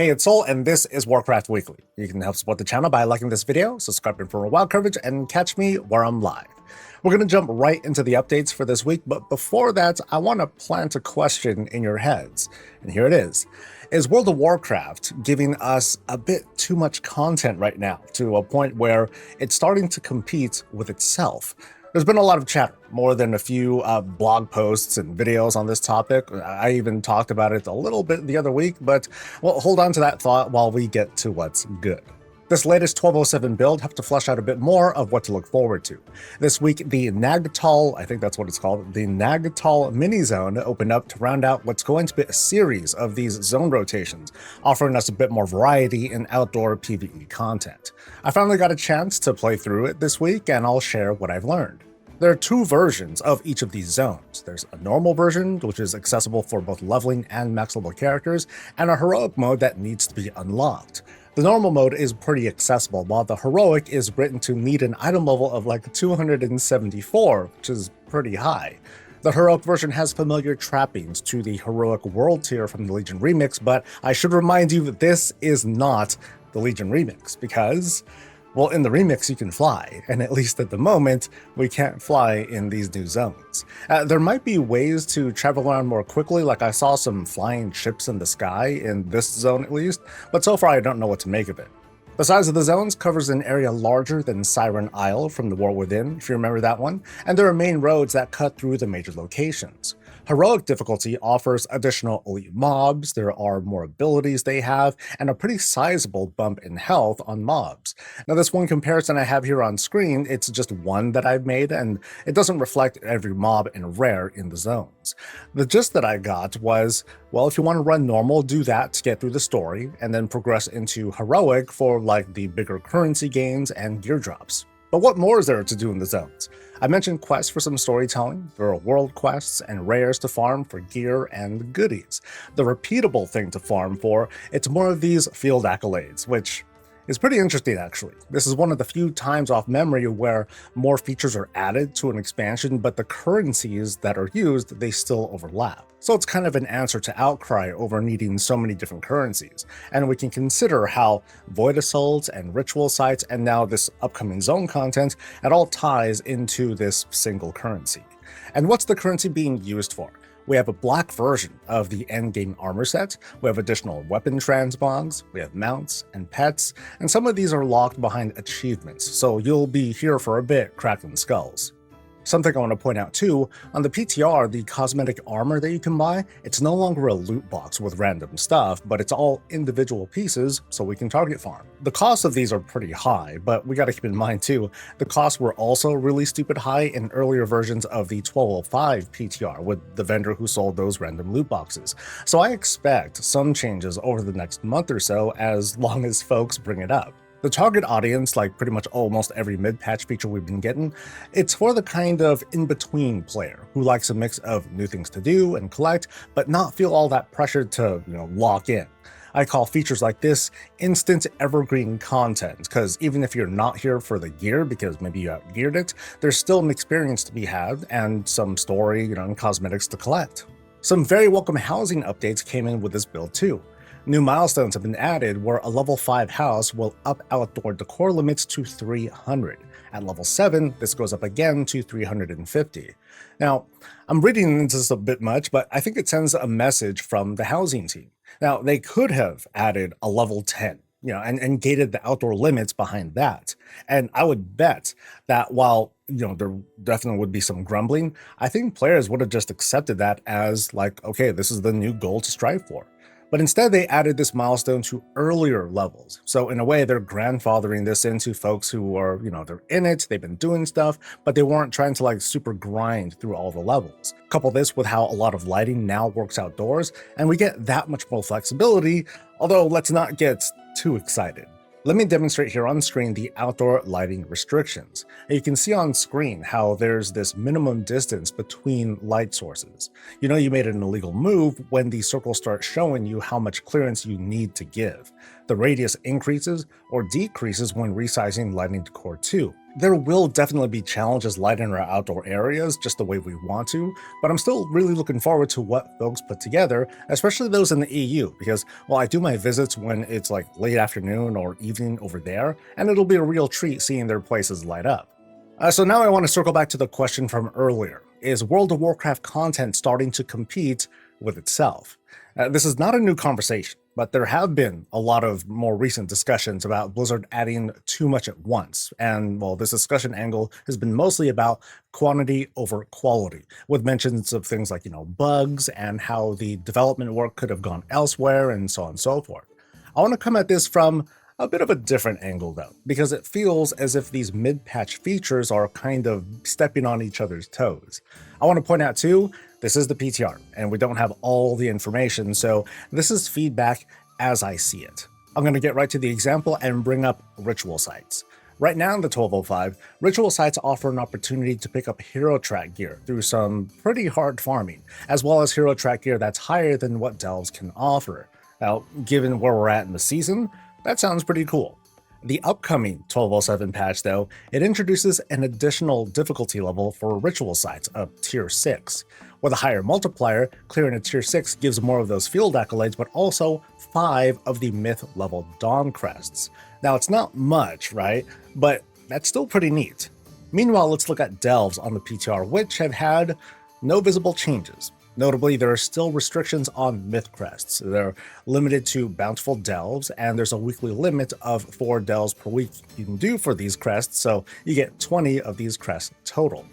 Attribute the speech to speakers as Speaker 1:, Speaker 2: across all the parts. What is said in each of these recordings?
Speaker 1: Hey, it's Soul, and this is Warcraft Weekly. You can help support the channel by liking this video, subscribing for more WoW coverage, and catch me where I'm live. We're going to jump right into the updates for this week, but before that, I want to plant a question in your heads. And here it is. Is World of Warcraft giving us a bit too much content right now, to a point where it's starting to compete with itself? There's been a lot of chatter, more than a few blog posts and videos on this topic. I even talked about it a little bit the other week, but we'll hold on to that thought while we get to what's good. This latest 1207 build helped to flesh out a bit more of what to look forward to. This week, the Nagtal, I think that's what it's called, the Nagtal mini-zone opened up to round out what's going to be a series of these zone rotations, offering us a bit more variety in outdoor PvE content. I finally got a chance to play through it this week, and I'll share what I've learned. There are two versions of each of these zones. There's a normal version, which is accessible for both leveling and max level characters, and a heroic mode that needs to be unlocked. The normal mode is pretty accessible, while the heroic is written to need an item level of like 274, which is pretty high. The heroic version has familiar trappings to the heroic world tier from the Legion remix, but I should remind you that this is not the Legion remix, because, well, in the remix you can fly, and at least at the moment, we can't fly in these new zones. There might be ways to travel around more quickly, like I saw some flying ships in the sky in this zone at least, but so far I don't know what to make of it. The size of the zones covers an area larger than Siren Isle from the War Within, if you remember that one, and there are main roads that cut through the major locations. Heroic difficulty offers additional elite mobs, there are more abilities they have, and a pretty sizable bump in health on mobs. Now this one comparison I have here on screen, it's just one that I've made, and it doesn't reflect every mob and rare in the zones. The gist that I got was, well, if you want to run normal, do that to get through the story, and then progress into heroic for like the bigger currency gains and gear drops. But what more is there to do in the zones? I mentioned quests for some storytelling, there are world quests and rares to farm for gear and goodies. The repeatable thing to farm for, it's more of these field accolades, which is pretty interesting actually. This is one of the few times off memory where more features are added to an expansion, but the currencies that are used, they still overlap. So it's kind of an answer to outcry over needing so many different currencies. And we can consider how Void Assaults and Ritual Sites and now this upcoming zone content, it all ties into this single currency. And what's the currency being used for? We have a black version of the endgame armor set, we have additional weapon transmogs, we have mounts and pets, and some of these are locked behind achievements, so you'll be here for a bit cracking skulls. Something I want to point out too, on the PTR, the cosmetic armor that you can buy, it's no longer a loot box with random stuff, but it's all individual pieces so we can target farm. The costs of these are pretty high, but we gotta keep in mind too, the costs were also really stupid high in earlier versions of the 1205 PTR with the vendor who sold those random loot boxes. So I expect some changes over the next month or so as long as folks bring it up. The target audience, like pretty much almost every mid-patch feature we've been getting, it's for the kind of in-between player who likes a mix of new things to do and collect, but not feel all that pressured to, lock in. I call features like this instant evergreen content, because even if you're not here for the gear because maybe you outgeared it, there's still an experience to be had and some story, and cosmetics to collect. Some very welcome housing updates came in with this build too. New milestones have been added where a level 5 house will up outdoor decor limits to 300. At level 7, this goes up again to 350. Now, I'm reading into this a bit much, but I think it sends a message from the housing team. Now, they could have added a level 10, and gated the outdoor limits behind that. And I would bet that while, there definitely would be some grumbling, I think players would have just accepted that as like, okay, this is the new goal to strive for. But instead they added this milestone to earlier levels. So in a way, they're grandfathering this into folks who are, they're in it, they've been doing stuff, but they weren't trying to like super grind through all the levels. Couple this with how a lot of lighting now works outdoors, and we get that much more flexibility, although let's not get too excited. Let me demonstrate here on screen the outdoor lighting restrictions. And you can see on screen how there's this minimum distance between light sources. You made an illegal move when the circles start showing you how much clearance you need to give. The radius increases or decreases when resizing lighting decor too. There will definitely be challenges lighting our outdoor areas just the way we want to, but I'm still really looking forward to what folks put together, especially those in the EU, because, well, I do my visits when it's like late afternoon or evening over there, and it'll be a real treat seeing their places light up. So now I want to circle back to the question from earlier. Is World of Warcraft content starting to compete with itself? This is not a new conversation, but there have been a lot of more recent discussions about Blizzard adding too much at once. And, well, this discussion angle has been mostly about quantity over quality, with mentions of things like, bugs and how the development work could have gone elsewhere and so on and so forth. I want to come at this from a bit of a different angle, though, because it feels as if these mid-patch features are kind of stepping on each other's toes. I want to point out, too, this is the PTR, and we don't have all the information, so this is feedback as I see it. I'm going to get right to the example and bring up ritual sites. Right now in the 1205, ritual sites offer an opportunity to pick up hero track gear through some pretty hard farming, as well as hero track gear that's higher than what delves can offer. Now, given where we're at in the season, that sounds pretty cool. The upcoming 1207 patch, though, it introduces an additional difficulty level for ritual sites of tier 6. With a higher multiplier, clearing a tier 6 gives more of those field accolades, but also 5 of the myth level Dawn crests. Now, it's not much, right? But that's still pretty neat. Meanwhile, let's look at delves on the PTR, which have had no visible changes. Notably, there are still restrictions on myth crests. They're limited to bountiful delves, and there's a weekly limit of 4 delves per week you can do for these crests, so you get 20 of these crests total.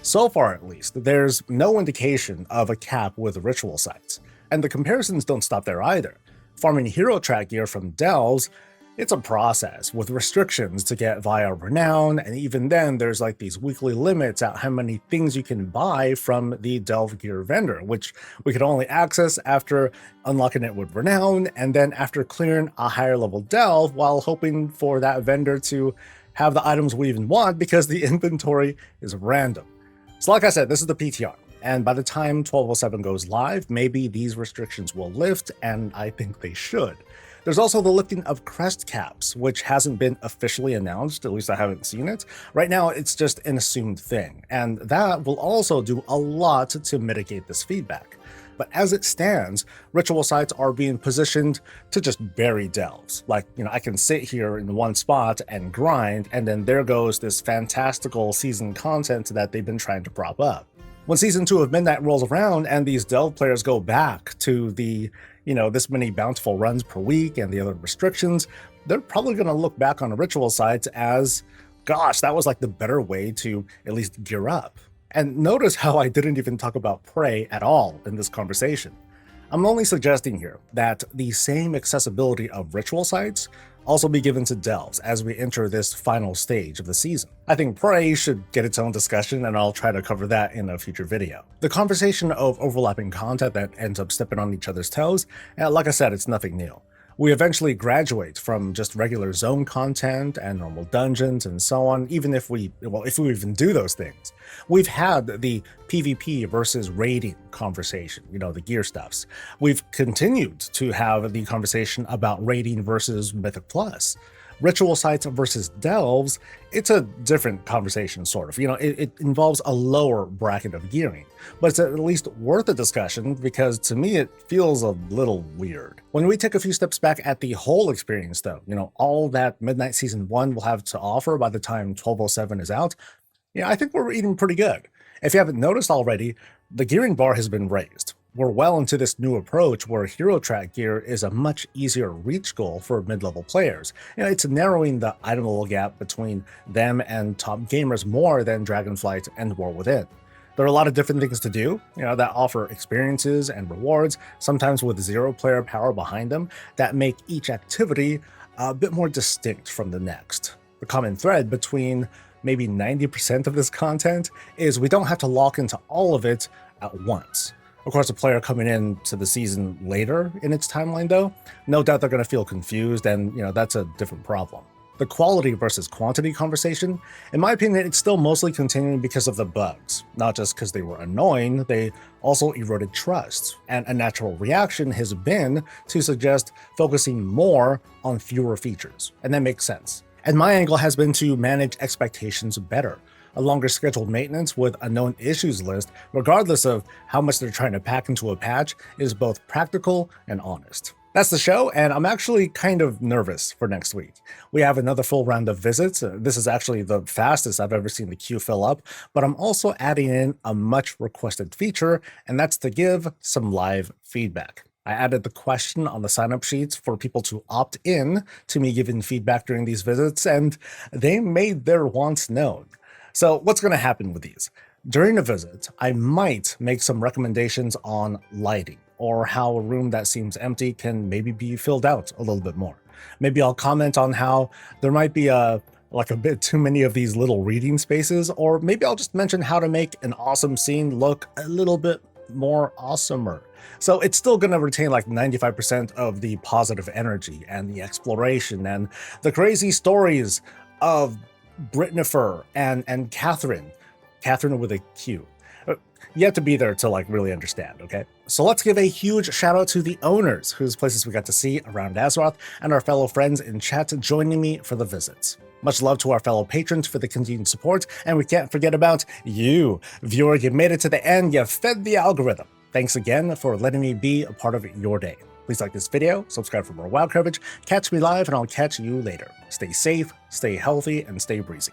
Speaker 1: So far, at least, there's no indication of a cap with ritual sites. And the comparisons don't stop there either. Farming hero track gear from delves, it's a process with restrictions to get via renown, and even then there's like these weekly limits at how many things you can buy from the delve gear vendor, which we could only access after unlocking it with renown and then after clearing a higher level delve while hoping for that vendor to have the items we even want because the inventory is random. So like I said, this is the PTR. And by the time 1207 goes live, maybe these restrictions will lift, and I think they should. There's also the lifting of crest caps, which hasn't been officially announced, at least I haven't seen it. Right now, it's just an assumed thing, and that will also do a lot to mitigate this feedback. But as it stands, ritual sites are being positioned to just bury delves. Like, I can sit here in one spot and grind, and then there goes this fantastical season content that they've been trying to prop up. When Season 2 of Midnight rolls around and these delve players go back to the, this many bountiful runs per week and the other restrictions, they're probably going to look back on ritual sites as, gosh, that was like the better way to at least gear up. And notice how I didn't even talk about prey at all in this conversation. I'm only suggesting here that the same accessibility of ritual sites also be given to delves as we enter this final stage of the season. I think prey should get its own discussion, and I'll try to cover that in a future video. The conversation of overlapping content that ends up stepping on each other's toes, like I said, it's nothing new. We eventually graduate from just regular zone content and normal dungeons and so on, even if we even do those things. We've had the PvP versus raiding conversation, the gear stuffs. We've continued to have the conversation about raiding versus Mythic Plus. Ritual sites versus delves, it's a different conversation, sort of. It involves a lower bracket of gearing, but it's at least worth a discussion because to me it feels a little weird. When we take a few steps back at the whole experience, though, all that Midnight Season 1 will have to offer by the time 1207 is out, I think we're eating pretty good. If you haven't noticed already, the gearing bar has been raised. We're well into this new approach where hero track gear is a much easier reach goal for mid-level players. It's narrowing the item level gap between them and top gamers more than Dragonflight and War Within. There are a lot of different things to do, that offer experiences and rewards, sometimes with zero player power behind them, that make each activity a bit more distinct from the next. The common thread between maybe 90% of this content is we don't have to lock into all of it at once. Of course, a player coming into the season later in its timeline, though, no doubt they're going to feel confused, and that's a different problem. The quality versus quantity conversation, in my opinion, it's still mostly continuing because of the bugs. Not just because they were annoying, they also eroded trust, and a natural reaction has been to suggest focusing more on fewer features, and that makes sense. And my angle has been to manage expectations better. A longer scheduled maintenance with a known issues list, regardless of how much they're trying to pack into a patch, is both practical and honest. That's the show, and I'm actually kind of nervous for next week. We have another full round of visits. This is actually the fastest I've ever seen the queue fill up, but I'm also adding in a much requested feature, and that's to give some live feedback. I added the question on the sign-up sheets for people to opt in to me giving feedback during these visits, and they made their wants known. So what's going to happen with these? During a visit, I might make some recommendations on lighting, or how a room that seems empty can maybe be filled out a little bit more. Maybe I'll comment on how there might be a bit too many of these little reading spaces, or maybe I'll just mention how to make an awesome scene look a little bit more awesomer. So it's still going to retain like 95% of the positive energy and the exploration and the crazy stories of Britnifer and Catherine with a Q. You have to be there to like really understand, okay? So let's give a huge shout out to the owners, whose places we got to see around Azeroth, and our fellow friends in chat joining me for the visits. Much love to our fellow patrons for the continued support, and we can't forget about you, viewer. You made it to the end, you fed the algorithm. Thanks again for letting me be a part of your day. Please like this video, subscribe for more WoW coverage, catch me live, and I'll catch you later. Stay safe, stay healthy, and stay breezy.